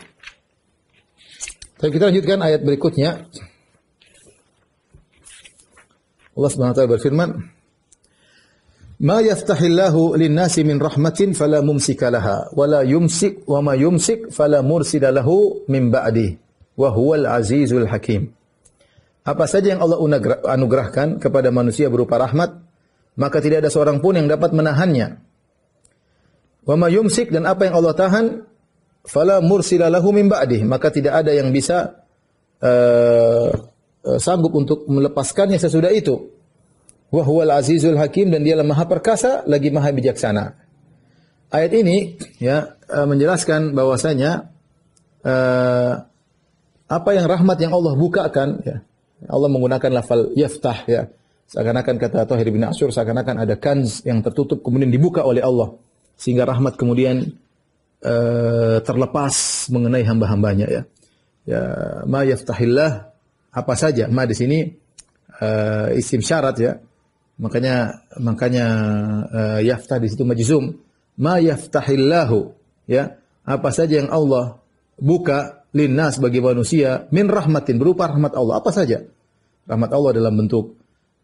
Jadi kita lanjutkan ayat berikutnya. Allah Subhanahu wa taala berfirman, "Ma yaftahillahu lin-nasi min rahmatin fala mumsika laha wa la yumsik wa ma yumsik fala mursila lahu min ba'di wa huwal azizul hakim." Apa saja yang Allah anugerahkan kepada manusia berupa rahmat, maka tidak ada seorang pun yang dapat menahannya. Wa ma yumsik, dan apa yang Allah tahan, fala mursila lahu min ba'di, maka tidak ada yang bisa sanggup untuk melepaskannya sesudah itu. Wa huwal azizul hakim, dan dialah maha perkasa lagi maha bijaksana. Ayat ini, ya, menjelaskan bahwasanya apa yang rahmat yang Allah bukakan, ya. Allah menggunakan lafal yaftah, ya. Seakan-akan kata Thahir bin Asyur, seakan-akan ada kanz yang tertutup kemudian dibuka oleh Allah, sehingga rahmat kemudian terlepas mengenai hamba-hambanya, ya. Ya, ma yaftahillah, apa saja. Ma di sini isim syarat, ya. Makanya yaftah di situ majzum. Ma yaftahillahu, ya. Apa saja yang Allah buka linnas bagi manusia min rahmatin, berupa rahmat Allah, apa saja. Rahmat Allah dalam bentuk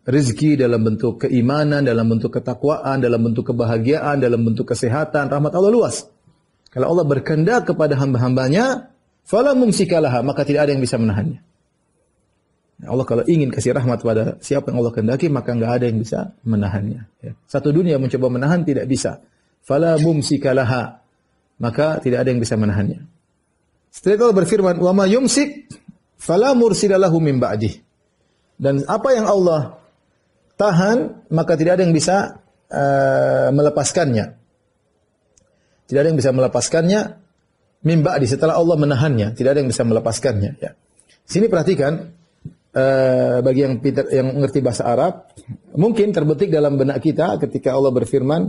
rezeki, dalam bentuk keimanan, dalam bentuk ketakwaan, dalam bentuk kebahagiaan, dalam bentuk kesehatan. Rahmat Allah luas. Kalau Allah berkehendak kepada hamba-hambanya, fala mumsikalaha, maka tidak ada yang bisa menahannya. Allah kalau ingin kasih rahmat pada siapa yang Allah kehendaki, maka enggak ada yang bisa menahannya, ya. Satu dunia mencoba menahan, tidak bisa. Fala mumsikalaha, maka tidak ada yang bisa menahannya. Setelah itu Allah berfirman, wa ma yumsik fala mursilalahu min ba'dih. Dan apa yang Allah tahan, maka tidak ada yang bisa melepaskannya. Tidak ada yang bisa melepaskannya min ba'di, setelah Allah menahannya, tidak ada yang bisa melepaskannya, ya. Sini perhatikan, bagi yang mengerti bahasa Arab, mungkin terbetik dalam benak kita ketika Allah berfirman,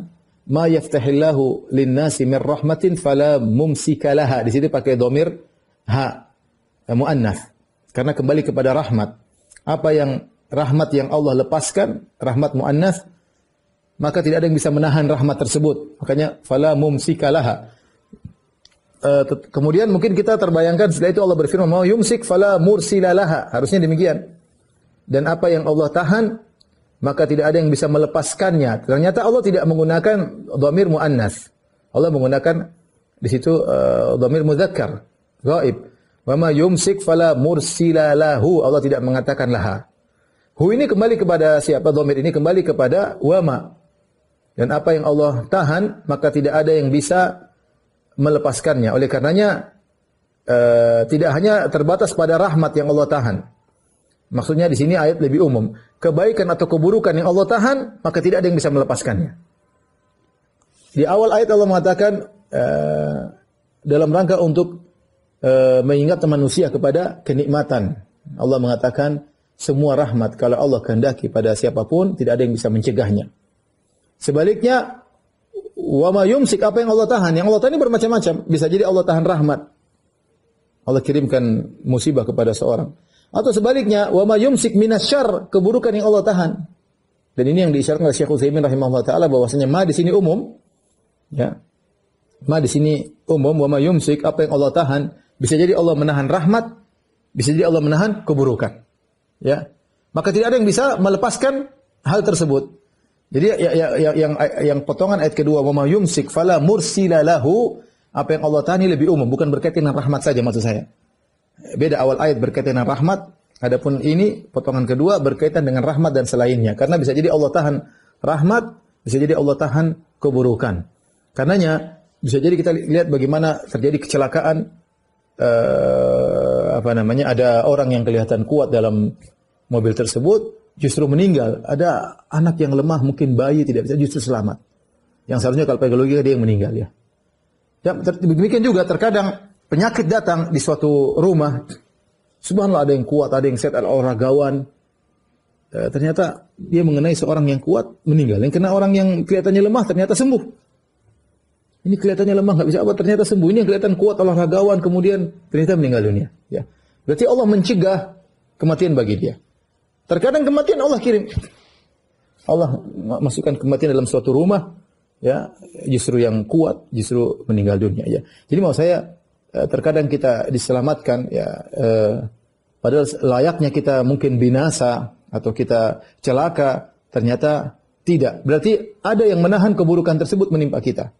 ma yaftahillahu lin-nasi min rahmatin fala mumsika laha. Di situ pakai dhamir ha, muannats, karena kembali kepada rahmat. Apa yang rahmat yang Allah lepaskan, rahmat muannats, maka tidak ada yang bisa menahan rahmat tersebut. Makanya fala mumsika laha. Kemudian mungkin kita terbayangkan setelah itu Allah berfirman, "Ma yumsik fala mursila laha." Harusnya demikian. Dan apa yang Allah tahan, maka tidak ada yang bisa melepaskannya. Ternyata Allah tidak menggunakan dhamir muannats. Allah menggunakan di situ dhamir mudzakkar, ghaib. Wa ma yumsik fala mursila lahu. Allah tidak mengatakan laha. Hu ini kembali kepada siapa? Dhamir ini kembali kepada wa ma. Dan apa yang Allah tahan, maka tidak ada yang bisa melepaskannya. Oleh karenanya tidak hanya terbatas pada rahmat yang Allah tahan. Maksudnya di sini ayat lebih umum. Kebaikan atau keburukan yang Allah tahan, maka tidak ada yang bisa melepaskannya. Di awal ayat Allah mengatakan dalam rangka untuk mengingatkan manusia kepada kenikmatan. Allah mengatakan semua rahmat kalau Allah kehendaki pada siapapun tidak ada yang bisa mencegahnya. Sebaliknya wa ma yumsik, apa yang Allah tahan? Yang Allah tahan ini bermacam-macam. Bisa jadi Allah tahan rahmat. Allah kirimkan musibah kepada seorang. Atau sebaliknya wa ma yumsik minasyarr, keburukan yang Allah tahan. Dan ini yang diisyaratkan oleh Syekh Utsaimin rahimahullah taala bahwasanya ma di sini umum. Ya. Ma di sini umum, wa ma yumsik, apa yang Allah tahan, bisa jadi Allah menahan rahmat, bisa jadi Allah menahan keburukan. Ya. Maka tidak ada yang bisa melepaskan hal tersebut. Jadi yang potongan ayat kedua, wa ma yumsik fala mursila lahu, apa yang Allah tahan ini lebih umum, bukan berkaitan dengan rahmat saja maksud saya. Beda awal ayat berkaitan dengan rahmat, adapun ini potongan kedua berkaitan dengan rahmat dan selainnya. Karena bisa jadi Allah tahan rahmat, bisa jadi Allah tahan keburukan. Karenanya bisa jadi kita lihat bagaimana terjadi kecelakaan, ada orang yang kelihatan kuat dalam mobil tersebut justru meninggal. Ada anak yang lemah, mungkin bayi tidak bisa, justru selamat. Yang seharusnya kalau pakai logika dia yang meninggal ya. Ya, demikian juga terkadang penyakit datang di suatu rumah. Subhanallah, ada yang kuat, ada yang sehat, ada olahragawan. Ternyata dia mengenai seorang yang kuat meninggal. Yang kena orang yang kelihatannya lemah ternyata sembuh. Ini kelihatannya lemah, nggak bisa apa, ternyata sembuh. Ini yang kelihatan kuat, olahragawan, kemudian ternyata meninggal dunia. Ya. Berarti Allah mencegah kematian bagi dia. Terkadang kematian Allah kirim. Allah masukkan kematian dalam suatu rumah, ya, justru yang kuat justru meninggal dunia. Ya. Jadi mau saya terkadang kita diselamatkan, ya, padahal layaknya kita mungkin binasa atau kita celaka, ternyata tidak. Berarti ada yang menahan keburukan tersebut menimpa kita.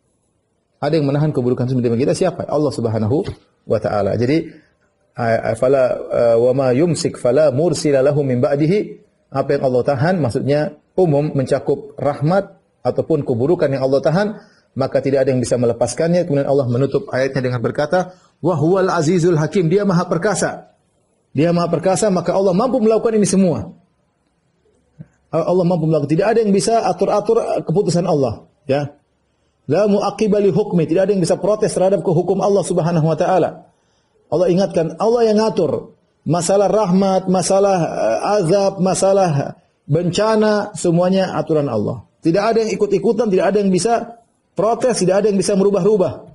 Ada yang menahan keburukan tersebut menimpa kita. Siapa? Allah Subhanahu wa taala. Jadi fala wa ma yumsik fala mursila lahu min ba'dihi, apa yang Allah tahan maksudnya umum, mencakup rahmat ataupun keburukan yang Allah tahan, maka tidak ada yang bisa melepaskannya. Kemudian Allah menutup ayatnya dengan berkata, wa huwal azizul hakim, dia maha perkasa. Dia maha perkasa, maka Allah mampu melakukan ini semua. Allah mampu melakukan, tidak ada yang bisa atur-atur keputusan Allah, ya. La mu'aqqiba li hukmi, tidak ada yang bisa protes terhadap hukum Allah Subhanahu wa taala. Allah ingatkan, Allah yang ngatur masalah rahmat, masalah azab, masalah bencana, semuanya aturan Allah. Tidak ada yang ikut-ikutan, tidak ada yang bisa protes, tidak ada yang bisa merubah-rubah.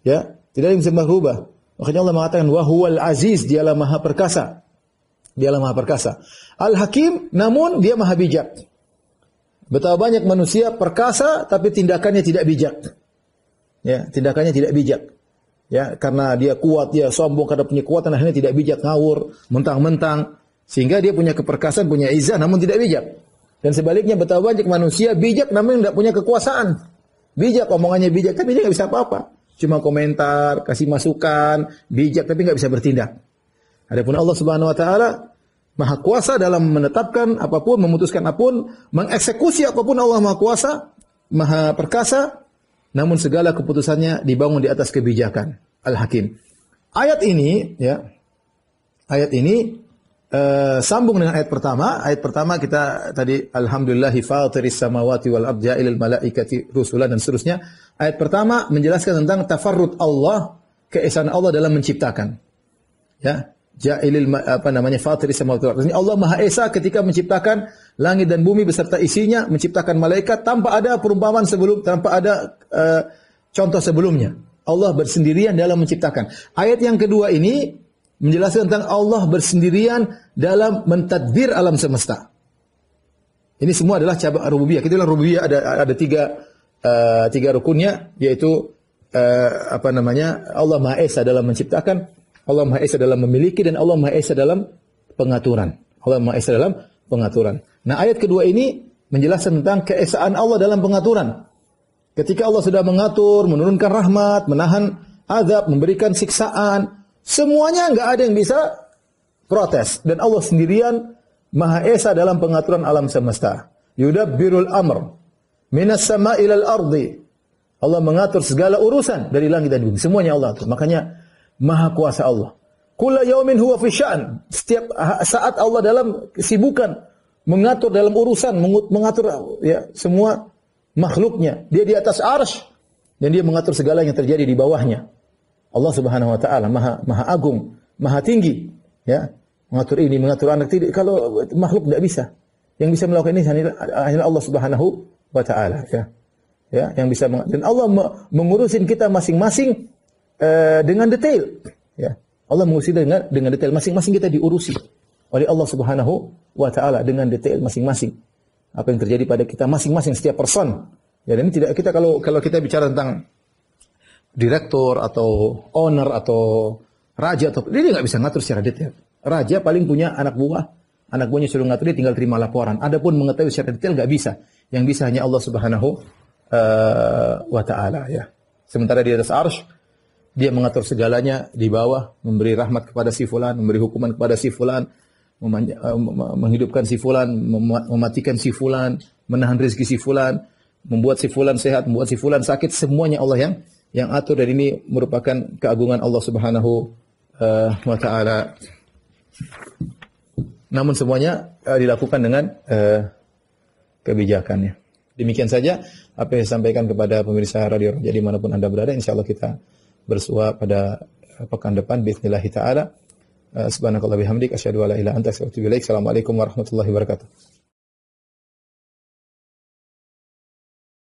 Ya, tidak ada yang bisa merubah. Makanya Allah mengatakan wa huwal aziz, dialah maha perkasa. Dialah maha perkasa. Al-Hakim, namun dia maha bijak. Betapa banyak manusia perkasa tapi tindakannya tidak bijak. Ya, tindakannya tidak bijak. Ya, karena dia kuat, dia sombong karena punya kekuatan, akhirnya tidak bijak, ngawur, mentang-mentang, sehingga dia punya keperkasaan, punya izah namun tidak bijak. Dan sebaliknya betapa banyak manusia bijak namun tidak punya kekuasaan. Bijak, omongannya bijak, tapi dia nggak bisa apa-apa. Cuma komentar, kasih masukan, bijak tapi nggak bisa bertindak. Adapun Allah Subhanahu wa taala Maha kuasa dalam menetapkan apapun, memutuskan apapun, mengeksekusi apapun. Allah Maha kuasa, Maha perkasa, namun segala keputusannya dibangun di atas kebijakan. Al-Hakim. Ayat ini, ya, ayat ini sambung dengan ayat pertama. Ayat pertama kita tadi, Alhamdulillahi fatiris samawati wal ardi ja'ilil malaikati rusulan dan seterusnya. Ayat pertama menjelaskan tentang tafarrud Allah, keesaan Allah dalam menciptakan. Ya. Ja'ilil fatiris samawati wal ardi. Allah Maha Esa ketika menciptakan langit dan bumi beserta isinya, menciptakan malaikat tanpa ada perumpamaan sebelum, tanpa ada contoh sebelumnya. Allah bersendirian dalam menciptakan. Ayat yang kedua ini menjelaskan tentang Allah bersendirian dalam mentadbir alam semesta. Ini semua adalah cabang rububiyah. Kita bilang rububiyah ada tiga rukunnya, yaitu Allah Maha Esa dalam menciptakan, Allah Maha Esa dalam memiliki, dan Allah Maha Esa dalam pengaturan. Allah Maha Esa dalam pengaturan. Nah, ayat kedua ini menjelaskan tentang keesaan Allah dalam pengaturan. Ketika Allah sudah mengatur, menurunkan rahmat, menahan azab, memberikan siksaan, Semuanya nggak ada yang bisa protes. Dan Allah sendirian Maha Esa dalam pengaturan alam semesta. Yudabbirul amr minas sama ilal ardi. Allah mengatur segala urusan dari langit dan bumi. Semuanya Allah atur. Makanya Maha Kuasa Allah. Kulla yaumin huwa fi sya'n. Setiap saat Allah dalam kesibukan mengatur dalam urusan, mengatur ya semua makhluknya. Dia di atas arsy dan dia mengatur segala yang terjadi di bawahnya. Allah Subhanahu wa taala maha agung, maha tinggi, ya. Mengatur ini, mengatur anak tidak. Kalau makhluk tidak bisa. Yang bisa melakukan ini hanya Allah Subhanahu wa taala, ya. Ya, yang bisa dan Allah mengurusin kita masing-masing dengan detail, ya. Allah mengurusi dengan detail, masing-masing kita diurusi oleh Allah Subhanahu wa taala dengan detail masing-masing. Apa yang terjadi pada kita masing-masing setiap person. Ya, dan ini tidak kita kalau kita bicara tentang direktur atau owner atau raja atau dia nggak bisa ngatur secara detail. Raja paling punya anak buahnya suruh ngatur, dia tinggal terima laporan. Adapun mengetahui secara detail nggak bisa. Yang bisa hanya Allah Subhanahu wa taala, ya. Sementara di atas arsy dia mengatur segalanya, di bawah memberi rahmat kepada si fulan, memberi hukuman kepada si fulan, menghidupkan si fulan, mematikan si fulan, menahan rezeki si fulan, membuat si fulan sehat, membuat si fulan sakit, semuanya Allah yang atur, dan ini merupakan keagungan Allah Subhanahu wa taala. Namun semuanya dilakukan dengan kebijakannya. Demikian saja apa yang saya sampaikan kepada pemirsa Radio Raja dimanapun Anda berada. Insyaallah kita bersua pada pekan depan bismillah taala. Subhanakallah bihamdik asyhadu an la ilaha illa anta astaghfiruka wa atubu ilaik. Assalamualaikum warahmatullahi wabarakatuh.